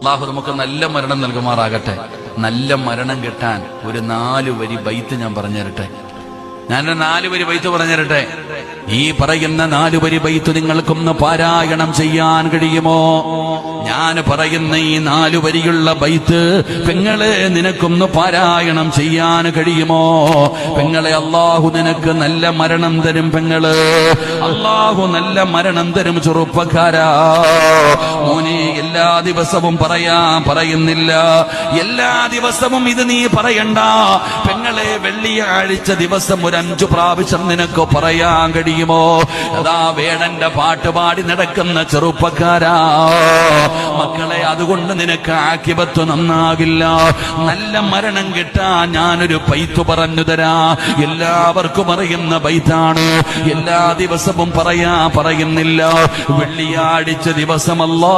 അല്ലാഹു നമുക്ക് നല്ല മരണം നൽകുമാറാകട്ടെ. നല്ല മരണം കിട്ടാൻ ഒരു 4 വരി ബൈത്ത് ഞാൻ പറഞ്ഞു തരട്ടെ. ഞാൻ 4 വരി ബൈത്ത് പറഞ്ഞു തരട്ടെ. ഈ പറയുന്ന 4 വരി ബൈത്ത് നിങ്ങൾക്കൊന്ന് പാരായണം ചെയ്യാൻ കഴിയുമോ? ഞാൻ പറയുന്ന ഈ 4 വരിയുള്ള ബൈത്ത് പെങ്ങളെ നിനക്കൊന്ന് പാരായണം ചെയ്യാൻ കഴിയുമോ? പെങ്ങളെ, അല്ലാഹു നിനക്ക് നല്ല മരണം തരും. പെങ്ങള്, അല്ലാഹു നല്ല മരണം തരും. ചെറുപ്പക്കാരാ മോനെ, എല്ലാ ദിവസവും പറയുന്നില്ല, എല്ലാ ദിവസവും ഇത് നീ പറയണ്ട. പെങ്ങളെ, വെള്ളിയാഴ്ച ദിവസം ഒരു 5 പ്രാവശ്യം നിനക്ക് പറയാൻ കഴിയുമോ? അതാ വേടന്റെ പാട്ടുപാടി നടക്കുന്ന ചെറുപ്പക്കാരാ മക്കളെ, അതുകൊണ്ട് നിനക്ക് ആഖിബത്ത് നന്നാകില്ല. നല്ല മരണം കിട്ടാൻ ഞാനൊരു ബൈത്ത് പറഞ്ഞു തരാ. എല്ലാവർക്കും അറിയുന്ന ബൈത്താണ്. എല്ലാ ദിവസവും പറയുന്നില്ല. വെള്ളിയാഴ്ച ദിവസമല്ലാ